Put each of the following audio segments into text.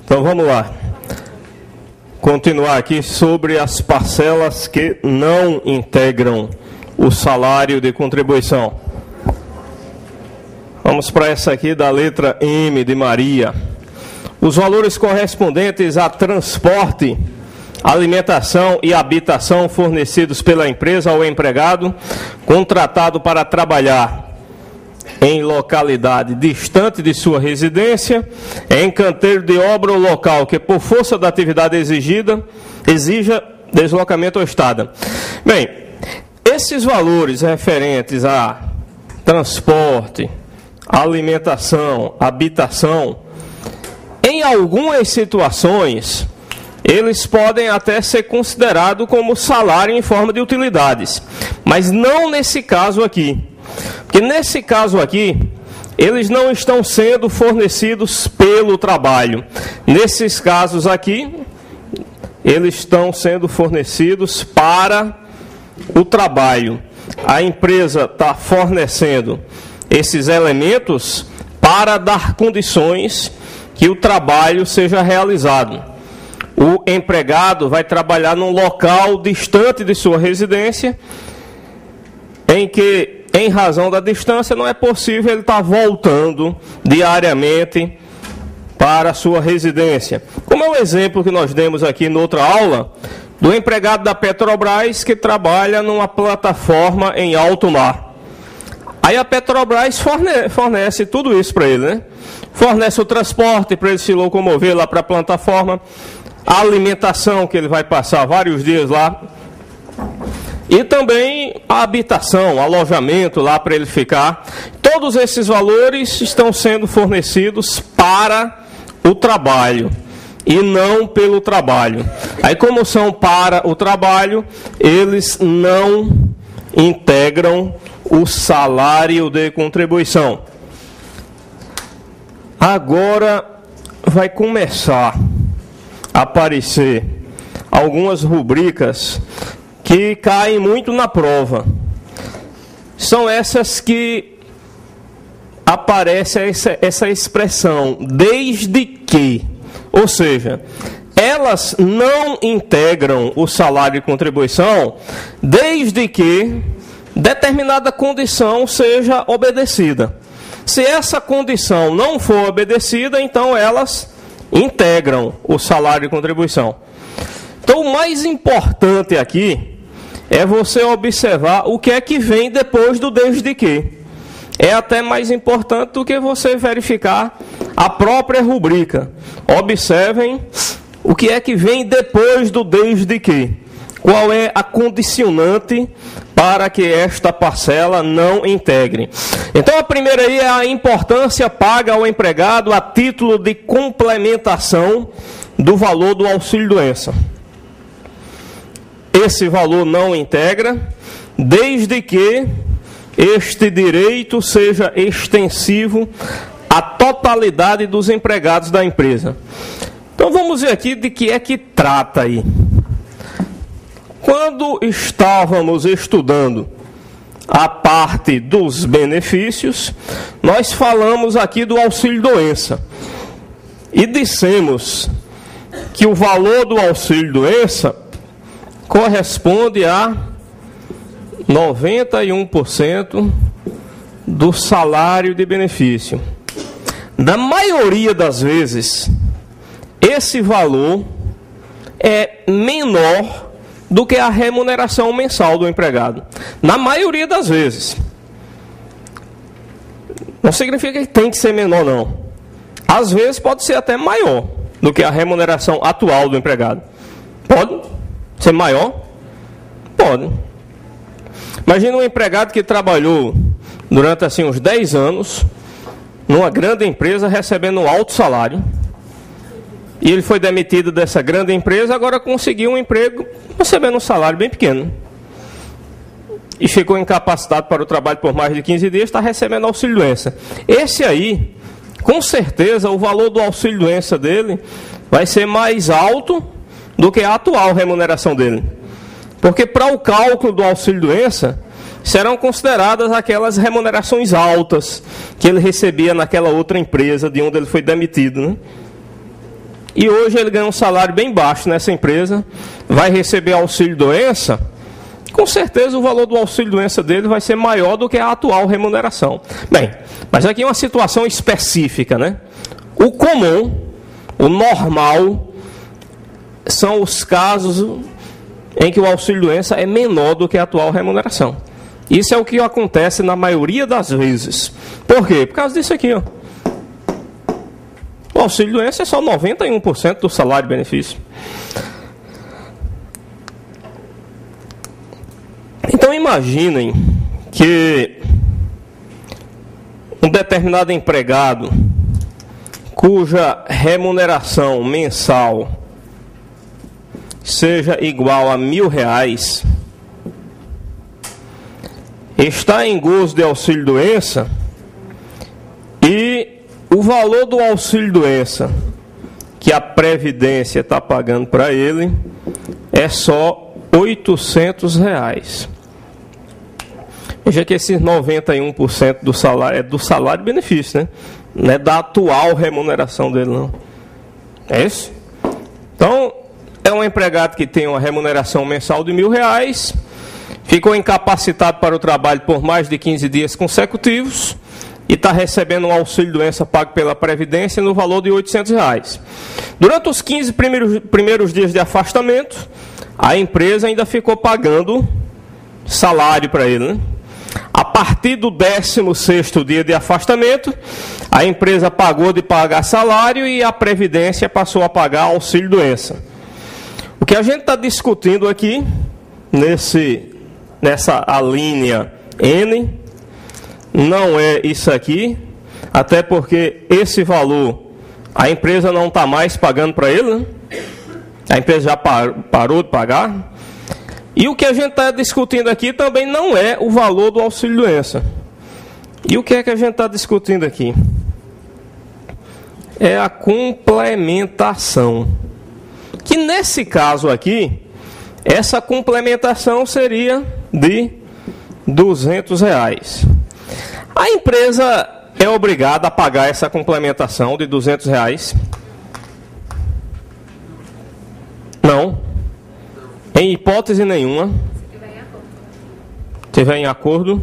Então vamos lá. Continuar aqui sobre as parcelas que não integram o salário de contribuição. Vamos para essa aqui da letra M de Maria. Os valores correspondentes a transporte, alimentação e habitação fornecidos pela empresa ao empregado contratado para trabalhar em localidade distante de sua residência, em canteiro de obra ou local que, por força da atividade exija deslocamento ou estada. Bem, esses valores referentes a transporte, alimentação, habitação, em algumas situações, eles podem até ser considerados como salário em forma de utilidades, mas não nesse caso aqui. Porque nesse caso aqui, eles não estão sendo fornecidos pelo trabalho. Nesses casos aqui, eles estão sendo fornecidos para o trabalho. A empresa está fornecendo esses elementos para dar condições que o trabalho seja realizado. O empregado vai trabalhar num local distante de sua residência, em que, em razão da distância, não é possível ele estar voltando diariamente para a sua residência. Como é o exemplo que nós demos aqui na outra aula, do empregado da Petrobras que trabalha numa plataforma em alto mar. Aí a Petrobras fornece tudo isso para ele, né? Fornece o transporte para ele se locomover lá para a plataforma, a alimentação, que ele vai passar vários dias lá, e também a habitação, alojamento lá para ele ficar. Todos esses valores estão sendo fornecidos para o trabalho e não pelo trabalho. Aí, como são para o trabalho, eles não integram o salário de contribuição. Agora vai começar a aparecer algumas rubricas que caem muito na prova. São essas que aparece essa expressão, desde que. Ou seja, elas não integram o salário de contribuição desde que determinada condição seja obedecida. Se essa condição não for obedecida, então elas integram o salário de contribuição. Então, o mais importante aqui é você observar o que é que vem depois do desde que. É até mais importante do que você verificar a própria rubrica. Observem o que é que vem depois do desde que. Qual é a condicionante para que esta parcela não integre? Então, a primeira aí é a importância paga ao empregado a título de complementação do valor do auxílio-doença. Esse valor não integra, desde que este direito seja extensivo à totalidade dos empregados da empresa. Então vamos ver aqui de que é que trata aí. Quando estávamos estudando a parte dos benefícios, nós falamos aqui do auxílio-doença e dissemos que o valor do auxílio-doença corresponde a 91% do salário de benefício. Na maioria das vezes, esse valor é menor do que a remuneração mensal do empregado. Na maioria das vezes. Não significa que tem que ser menor, não. Às vezes pode ser até maior do que a remuneração atual do empregado. Pode ser maior? Pode. Imagina um empregado que trabalhou durante assim uns 10 anos numa grande empresa recebendo um alto salário. E ele foi demitido dessa grande empresa, agora conseguiu um emprego recebendo um salário bem pequeno. E ficou incapacitado para o trabalho por mais de 15 dias, está recebendo auxílio-doença. Esse aí, com certeza, o valor do auxílio-doença dele vai ser mais alto do que a atual remuneração dele. Porque para o cálculo do auxílio-doença, serão consideradas aquelas remunerações altas que ele recebia naquela outra empresa de onde ele foi demitido, né? e hoje ele ganha um salário bem baixo nessa empresa, vai receber auxílio-doença, com certeza o valor do auxílio-doença dele vai ser maior do que a atual remuneração. Bem, mas aqui é uma situação específica, né? O comum, o normal, são os casos em que o auxílio-doença é menor do que a atual remuneração. Isso é o que acontece na maioria das vezes. Por quê? Por causa disso aqui, ó. O auxílio-doença é só 91% do salário-benefício. Então imaginem que um determinado empregado cuja remuneração mensal seja igual a R$1.000, está em gozo de auxílio-doença e o valor do auxílio-doença que a Previdência está pagando para ele é só R$800. Veja que esses 91% do salário é do salário-benefício, né? Não é da atual remuneração dele, não. É isso? Então, é um empregado que tem uma remuneração mensal de R$1.000, ficou incapacitado para o trabalho por mais de 15 dias consecutivos e está recebendo um auxílio-doença pago pela Previdência no valor de R$800. Durante os 15 primeiros dias de afastamento, a empresa ainda ficou pagando salário para ele, né? A partir do 16º dia de afastamento, a empresa parou de pagar salário e a Previdência passou a pagar auxílio-doença. O que a gente está discutindo aqui, nessa linha N, não é isso aqui, até porque esse valor a empresa não está mais pagando para ele, né? A empresa já parou de pagar. E o que a gente está discutindo aqui também não é o valor do auxílio-doença. E o que é que a gente está discutindo aqui? É a complementação. Que nesse caso aqui, essa complementação seria de R$200. A empresa é obrigada a pagar essa complementação de R$200? Não. Em hipótese nenhuma. Se tiver em acordo.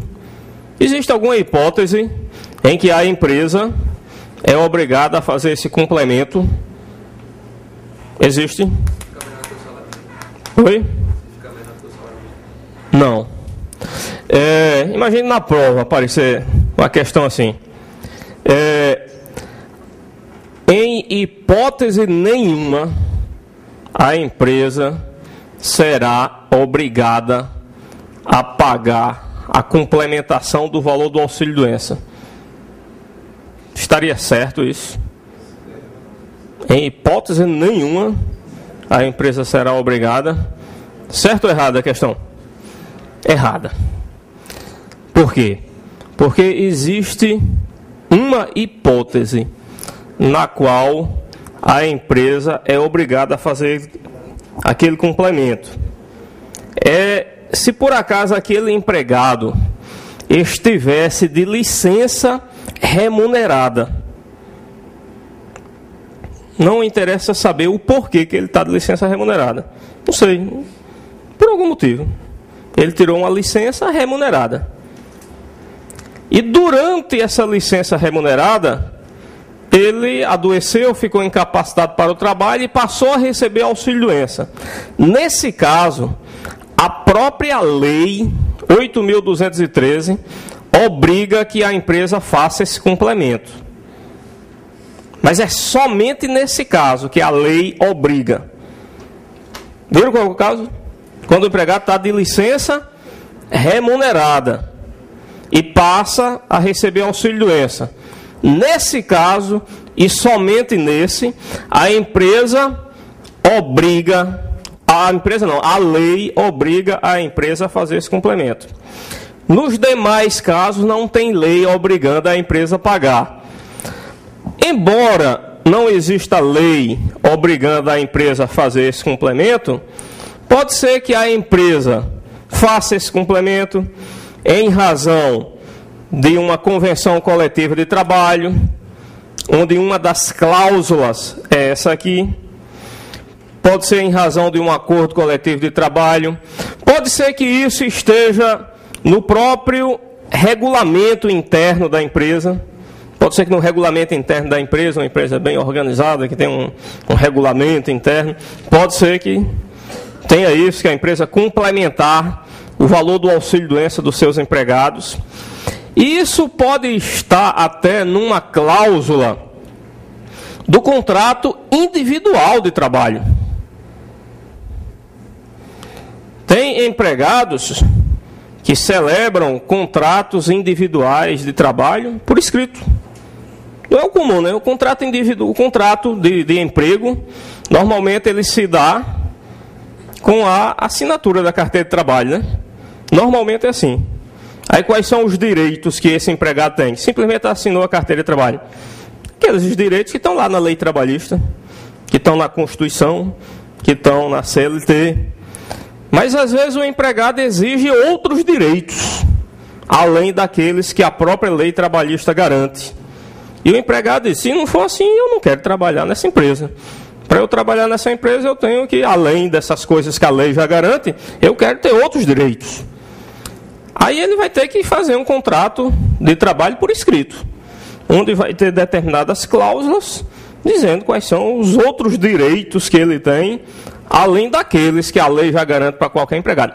Existe alguma hipótese em que a empresa é obrigada a fazer esse complemento? Existe? Oi? Não. Imagine na prova aparecer uma questão assim. Em hipótese nenhuma, a empresa será obrigada a pagar a complementação do valor do auxílio-doença. Estaria certo isso? Em hipótese nenhuma, a empresa será obrigada. Certo ou errada a questão? Errada. Por quê? Porque existe uma hipótese na qual a empresa é obrigada a fazer aquele complemento. Se por acaso aquele empregado estivesse de licença remunerada. Não interessa saber o porquê que ele está de licença remunerada. Não sei, por algum motivo. Ele tirou uma licença remunerada. E durante essa licença remunerada, ele adoeceu, ficou incapacitado para o trabalho e passou a receber auxílio-doença. Nesse caso, a própria lei 8.213 obriga que a empresa faça esse complemento. Mas é somente nesse caso que a lei obriga. Viram qual é o caso? Quando o empregado está de licença remunerada e passa a receber auxílio-doença. Nesse caso, e somente nesse, a empresa obriga, a lei obriga a empresa a fazer esse complemento. Nos demais casos, não tem lei obrigando a empresa a pagar. Embora não exista lei obrigando a empresa a fazer esse complemento, pode ser que a empresa faça esse complemento em razão de uma convenção coletiva de trabalho, onde uma das cláusulas é essa aqui, pode ser em razão de um acordo coletivo de trabalho, pode ser que isso esteja no próprio regulamento interno da empresa, pode ser que no regulamento interno da empresa, uma empresa bem organizada, que tem um regulamento interno, pode ser que tenha isso, que a empresa complementar o valor do auxílio-doença dos seus empregados. E isso pode estar até numa cláusula do contrato individual de trabalho. Tem empregados que celebram contratos individuais de trabalho por escrito. Não é o comum, né? O contrato individual, o contrato de emprego, normalmente ele se dá com a assinatura da carteira de trabalho, né? Normalmente é assim. Aí quais são os direitos que esse empregado tem? Simplesmente assinou a carteira de trabalho. Aqueles direitos que estão lá na lei trabalhista, que estão na Constituição, que estão na CLT. Mas às vezes o empregado exige outros direitos, além daqueles que a própria lei trabalhista garante. E o empregado diz, se não for assim, eu não quero trabalhar nessa empresa. Para eu trabalhar nessa empresa, eu tenho que, além dessas coisas que a lei já garante, eu quero ter outros direitos. Aí ele vai ter que fazer um contrato de trabalho por escrito, onde vai ter determinadas cláusulas, dizendo quais são os outros direitos que ele tem, além daqueles que a lei já garante para qualquer empregado.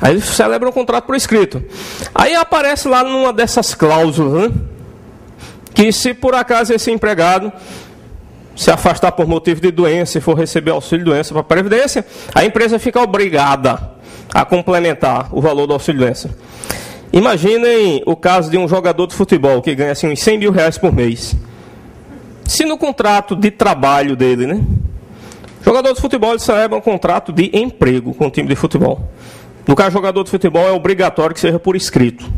Aí ele celebra um contrato por escrito. Aí aparece lá numa dessas cláusulas, né, que se por acaso esse empregado se afastar por motivo de doença e for receber auxílio-doença para a Previdência, a empresa fica obrigada a complementar o valor do auxílio-doença. Imaginem o caso de um jogador de futebol que ganha assim, uns 100 mil reais por mês. Se no contrato de trabalho dele, né, o jogador de futebol ele celebra um contrato de emprego com o time de futebol. No caso, jogador de futebol é obrigatório que seja por escrito,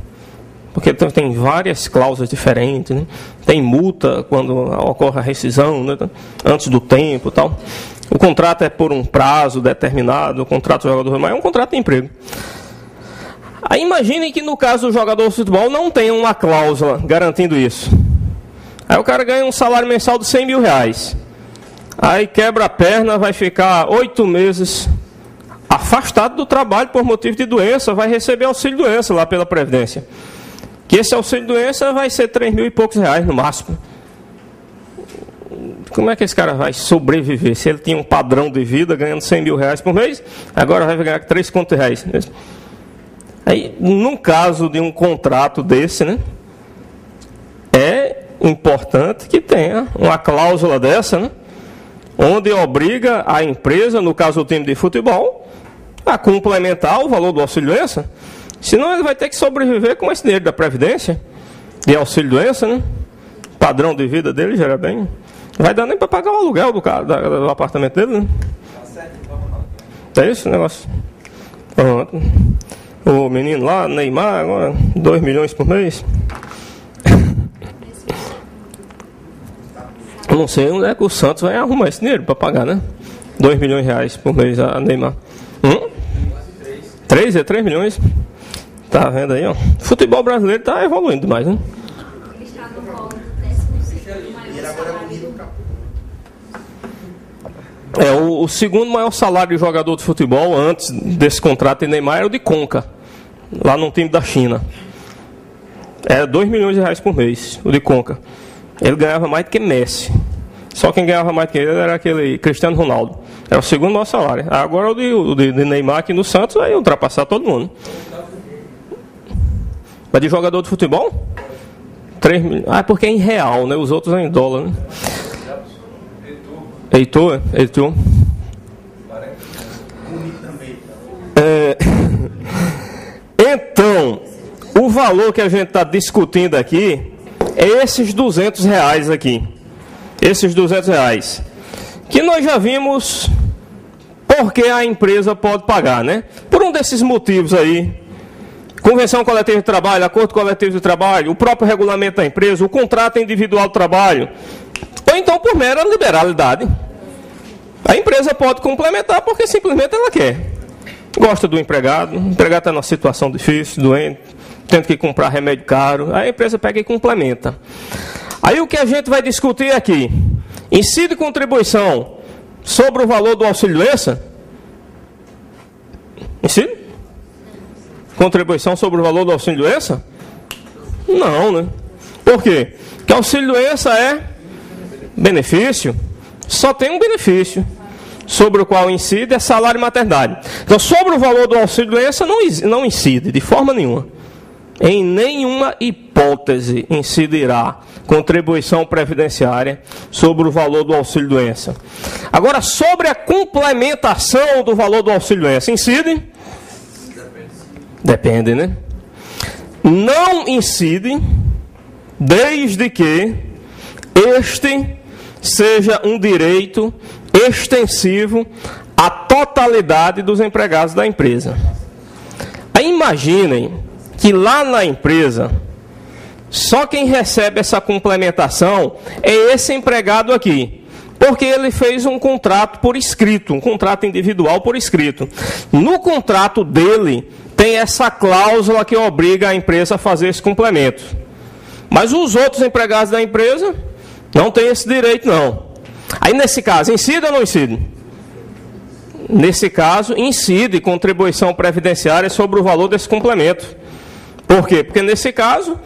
porque tem várias cláusulas diferentes, né? Tem multa quando ocorre a rescisão, né, antes do tempo e tal. O contrato é por um prazo determinado, o contrato do jogador, mas é um contrato de emprego. Aí imaginem que no caso do jogador de futebol não tem uma cláusula garantindo isso. Aí o cara ganha um salário mensal de 100 mil reais. Aí quebra a perna, vai ficar 8 meses afastado do trabalho por motivo de doença, vai receber auxílio-doença lá pela Previdência. Que esse auxílio-doença vai ser 3 mil e poucos reais no máximo. Como é que esse cara vai sobreviver? Se ele tinha um padrão de vida ganhando 100 mil reais por mês, agora vai ganhar 3 contos de reais. Aí, num caso de um contrato desse, né, é importante que tenha uma cláusula dessa, né, onde obriga a empresa, no caso do time de futebol, a complementar o valor do auxílio-doença. Senão ele vai ter que sobreviver com esse dinheiro da Previdência, de auxílio-doença, né? O padrão de vida dele já era bem... Não vai dar nem para pagar o aluguel do apartamento dele, né? É isso o negócio. Pronto. O menino lá, Neymar, agora 2 milhões por mês. Eu não sei onde é que o Santos vai arrumar esse dinheiro para pagar, né? 2 milhões de reais por mês a Neymar. 3? É 3 milhões? Tá vendo aí, ó? O futebol brasileiro tá evoluindo demais, né? O segundo maior salário de jogador de futebol antes desse contrato de Neymar era o de Conca, lá no time da China. Era 2 milhões de reais por mês, o de Conca. Ele ganhava mais do que Messi. Só quem ganhava mais do que ele era aquele Cristiano Ronaldo. Era o segundo maior salário. Agora o de Neymar aqui no Santos vai ultrapassar todo mundo. Mas de jogador de futebol? 3 milhões. Ah, porque é em real, né? Os outros é em dólar, né? Heitor. Então, o valor que a gente está discutindo aqui é esses 200 reais aqui. Esses 200 reais. Que nós já vimos porque a empresa pode pagar, né? Por um desses motivos aí. Convenção coletiva de trabalho, acordo coletivo de trabalho, o próprio regulamento da empresa, o contrato individual de trabalho. Ou então por mera liberalidade. A empresa pode complementar porque simplesmente ela quer. Gosta do empregado, o empregado está numa situação difícil, doente, tendo que comprar remédio caro, aí a empresa pega e complementa. Aí o que a gente vai discutir aqui, inciso de contribuição sobre o valor do auxílio-doença? Incide? Contribuição sobre o valor do auxílio-doença? Não, né? Por quê? Porque auxílio-doença é benefício. Só tem um benefício, sobre o qual incide é salário e maternidade. Então, sobre o valor do auxílio-doença não incide, de forma nenhuma. Em nenhuma hipótese incidirá contribuição previdenciária sobre o valor do auxílio-doença. Agora, sobre a complementação do valor do auxílio-doença, incide? Depende, né? Não incide, desde que este seja um direito extensivo à totalidade dos empregados da empresa. Aí imaginem que lá na empresa, só quem recebe essa complementação é esse empregado aqui, porque ele fez um contrato por escrito, um contrato individual por escrito. No contrato dele, tem essa cláusula que obriga a empresa a fazer esse complemento. Mas os outros empregados da empresa não têm esse direito, não. Aí, nesse caso, incide ou não incide? Nesse caso, incide contribuição previdenciária sobre o valor desse complemento. Por quê? Porque, nesse caso,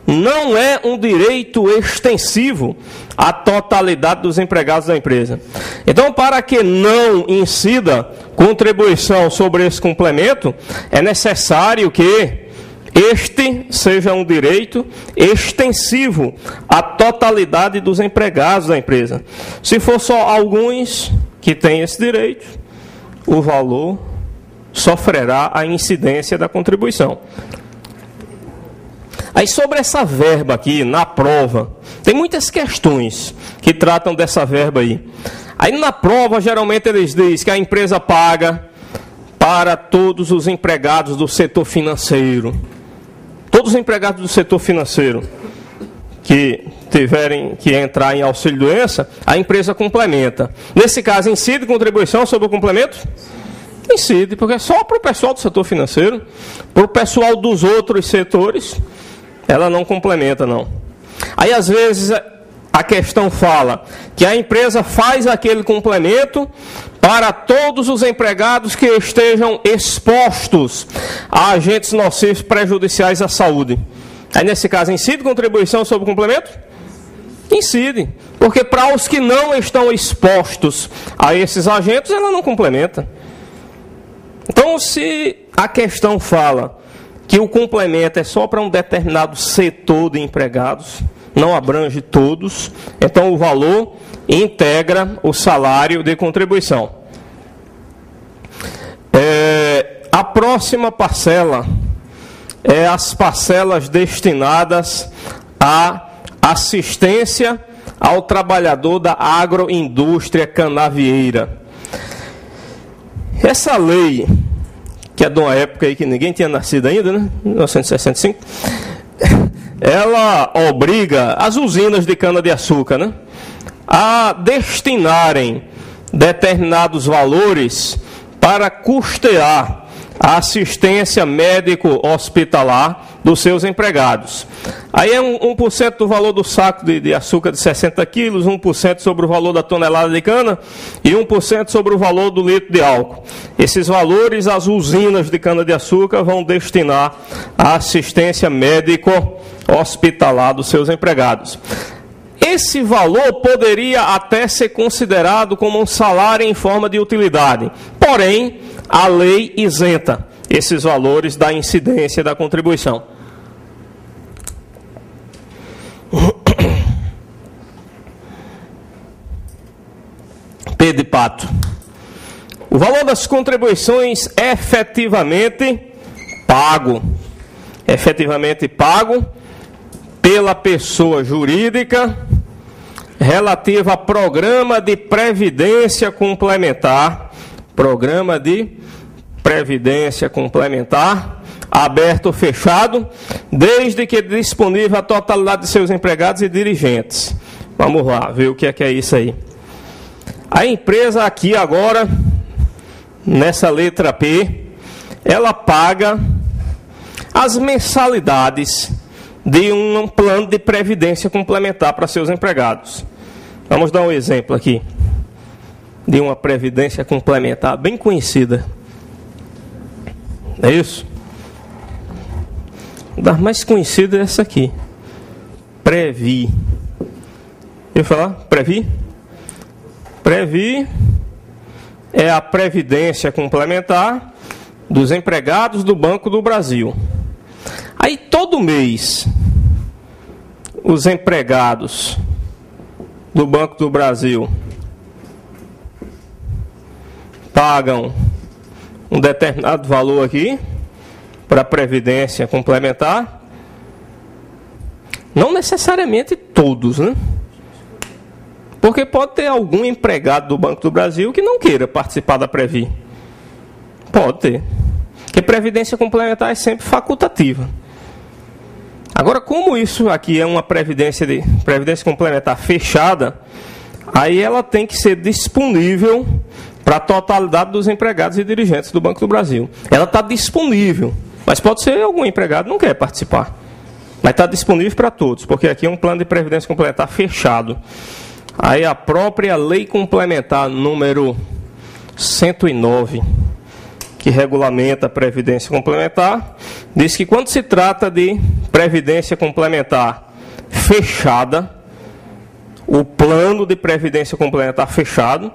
não é um direito extensivo à totalidade dos empregados da empresa. Então, para que não incida contribuição sobre esse complemento, é necessário que este seja um direito extensivo à totalidade dos empregados da empresa. Se for só alguns que têm esse direito, o valor sofrerá a incidência da contribuição. Aí, sobre essa verba aqui, na prova, tem muitas questões que tratam dessa verba aí. Aí, na prova, geralmente eles dizem que a empresa paga para todos os empregados do setor financeiro. Todos os empregados do setor financeiro que tiverem que entrar em auxílio-doença, a empresa complementa. Nesse caso, incide contribuição sobre o complemento? Incide, porque é só para o pessoal do setor financeiro. Para o pessoal dos outros setores, ela não complementa, não. Aí, às vezes, a questão fala que a empresa faz aquele complemento para todos os empregados que estejam expostos a agentes nocivos prejudiciais à saúde. Aí, nesse caso, incide contribuição sobre o complemento? Incide, porque para os que não estão expostos a esses agentes, ela não complementa. Então, se a questão fala que o complemento é só para um determinado setor de empregados, não abrange todos, então o valor integra o salário de contribuição. A próxima parcela é as parcelas destinadas à assistência ao trabalhador da agroindústria canavieira. Essa lei, que é de uma época aí que ninguém tinha nascido ainda, né? 1965, ela obriga as usinas de cana-de-açúcar, né, a destinarem determinados valores para custear a assistência médico-hospitalar dos seus empregados. Aí é 1% do valor do saco de açúcar de 60 quilos, 1% sobre o valor da tonelada de cana e 1% sobre o valor do litro de álcool. Esses valores as usinas de cana-de-açúcar vão destinar à assistência médico-hospitalar dos seus empregados. Esse valor poderia até ser considerado como um salário em forma de utilidade. Porém, a lei isenta esses valores da incidência da contribuição. P de pato. O valor das contribuições efetivamente pago pela pessoa jurídica relativa a programa de previdência complementar, aberto ou fechado, desde que disponível a totalidade de seus empregados e dirigentes. Vamos lá, ver o que é isso aí. A empresa aqui agora, nessa letra P, ela paga as mensalidades de um plano de previdência complementar para seus empregados. Vamos dar um exemplo aqui. de uma previdência complementar bem conhecida. É isso? Das mais conhecidas é essa aqui. Previ. Eu falar? Previ? Previ é a previdência complementar dos empregados do Banco do Brasil. Aí todo mês os empregados do Banco do Brasil pagam um determinado valor aqui para a previdência complementar. Não necessariamente todos, né? Porque pode ter algum empregado do Banco do Brasil que não queira participar da Previ. Pode ter. Porque previdência complementar é sempre facultativa. Agora, como isso aqui é uma previdência complementar fechada, aí ela tem que ser disponível para a totalidade dos empregados e dirigentes do Banco do Brasil. Ela está disponível, mas pode ser algum empregado que não quer participar. Mas está disponível para todos, porque aqui é um plano de previdência complementar fechado. Aí a própria lei complementar número 109, que regulamenta a previdência complementar, diz que quando se trata de previdência complementar fechada, o plano de previdência complementar fechado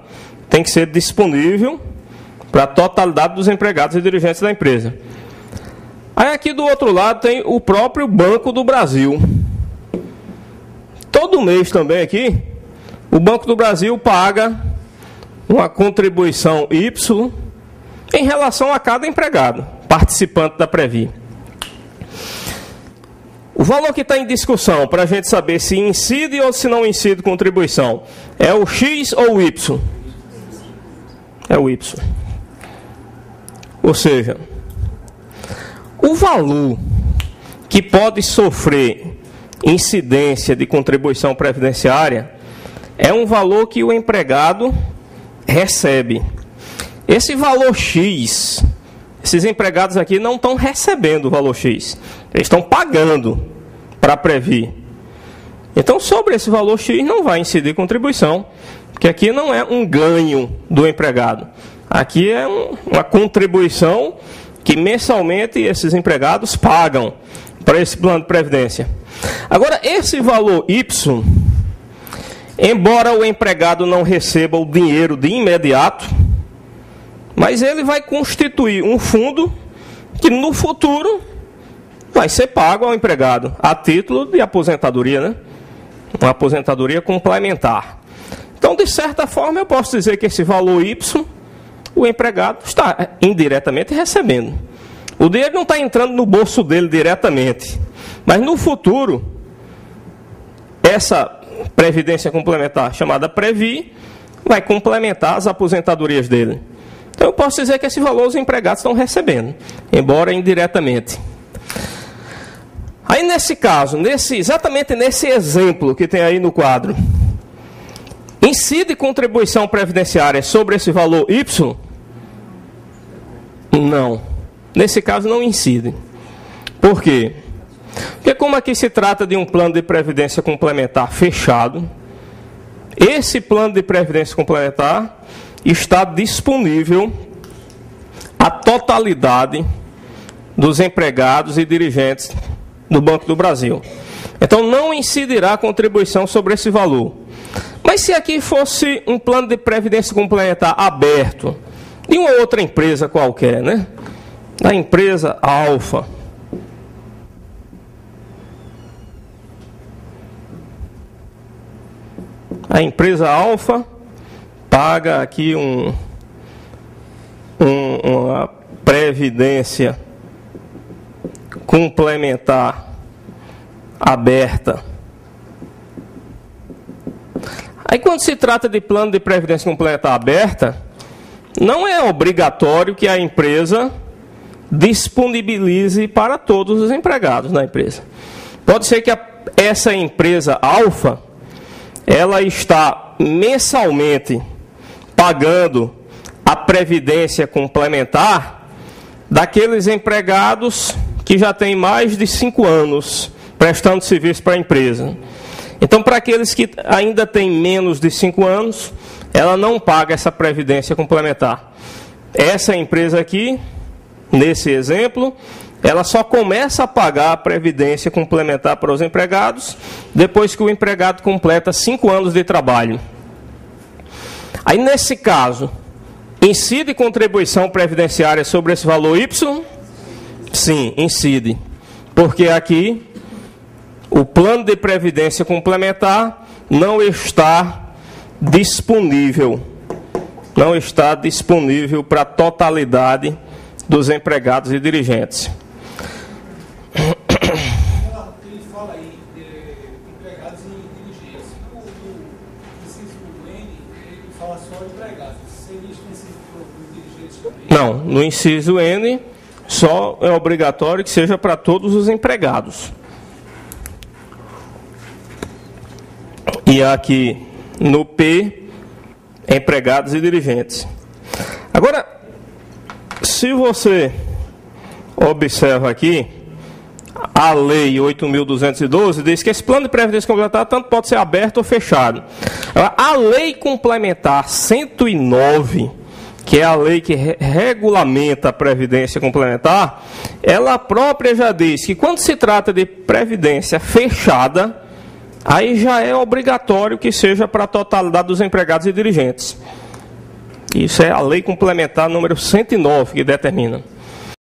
tem que ser disponível para a totalidade dos empregados e dirigentes da empresa. Aí aqui do outro lado tem o próprio Banco do Brasil. Todo mês também aqui, o Banco do Brasil paga uma contribuição Y em relação a cada empregado, participante da Previ. O valor que está em discussão, para a gente saber se incide ou se não incide contribuição, é o X ou o Y? É o Y. Ou seja, o valor que pode sofrer incidência de contribuição previdenciária é um valor que o empregado recebe. Esse valor X, esses empregados aqui não estão recebendo o valor X, eles estão pagando para a Previ. Então, sobre esse valor X não vai incidir contribuição, porque aqui não é um ganho do empregado. Aqui é uma contribuição que mensalmente esses empregados pagam para esse plano de previdência. Agora, esse valor Y, embora o empregado não receba o dinheiro de imediato, mas ele vai constituir um fundo que no futuro vai ser pago ao empregado, a título de aposentadoria, né? Uma aposentadoria complementar. Então, de certa forma, eu posso dizer que esse valor Y, o empregado está indiretamente recebendo. O dinheiro não está entrando no bolso dele diretamente, mas no futuro, essa previdência complementar chamada Previ vai complementar as aposentadorias dele. Então, eu posso dizer que esse valor os empregados estão recebendo, embora indiretamente. Aí, nesse caso, exatamente nesse exemplo que tem aí no quadro, incide contribuição previdenciária sobre esse valor Y? Não. Nesse caso, não incide. Por quê? Porque como aqui se trata de um plano de previdência complementar fechado, esse plano de previdência complementar está disponível a totalidade dos empregados e dirigentes do Banco do Brasil. Então, não incidirá a contribuição sobre esse valor. Mas se aqui fosse um plano de previdência complementar aberto, de uma outra empresa qualquer, né? Da empresa Alfa, a empresa Alfa paga aqui uma previdência complementar aberta. Aí, quando se trata de plano de previdência complementar aberta, não é obrigatório que a empresa disponibilize para todos os empregados da empresa. Pode ser que essa empresa Alfa, ela está mensalmente pagando a previdência complementar daqueles empregados que já têm mais de 5 anos prestando serviço para a empresa. Então, para aqueles que ainda têm menos de 5 anos, ela não paga essa previdência complementar. Essa empresa aqui, nesse exemplo, ela só começa a pagar a previdência complementar para os empregados depois que o empregado completa 5 anos de trabalho. Aí, nesse caso, incide contribuição previdenciária sobre esse valor Y? Sim, incide. Porque aqui o plano de previdência complementar não está disponível. Não está disponível para a totalidade dos empregados e dirigentes. Ele fala aí de empregados e dirigentes. No inciso N, ele fala só de empregados. Seria específico para os dirigentes também? Não, no inciso N, só é obrigatório que seja para todos os empregados. E aqui no P, empregados e dirigentes. Agora, se você observa aqui, a Lei 8.212 diz que esse plano de previdência complementar tanto pode ser aberto ou fechado. A Lei Complementar 109, que é a lei que regulamenta a previdência complementar, ela própria já diz que quando se trata de previdência fechada, aí já é obrigatório que seja para a totalidade dos empregados e dirigentes. Isso é a Lei Complementar número 109 que determina.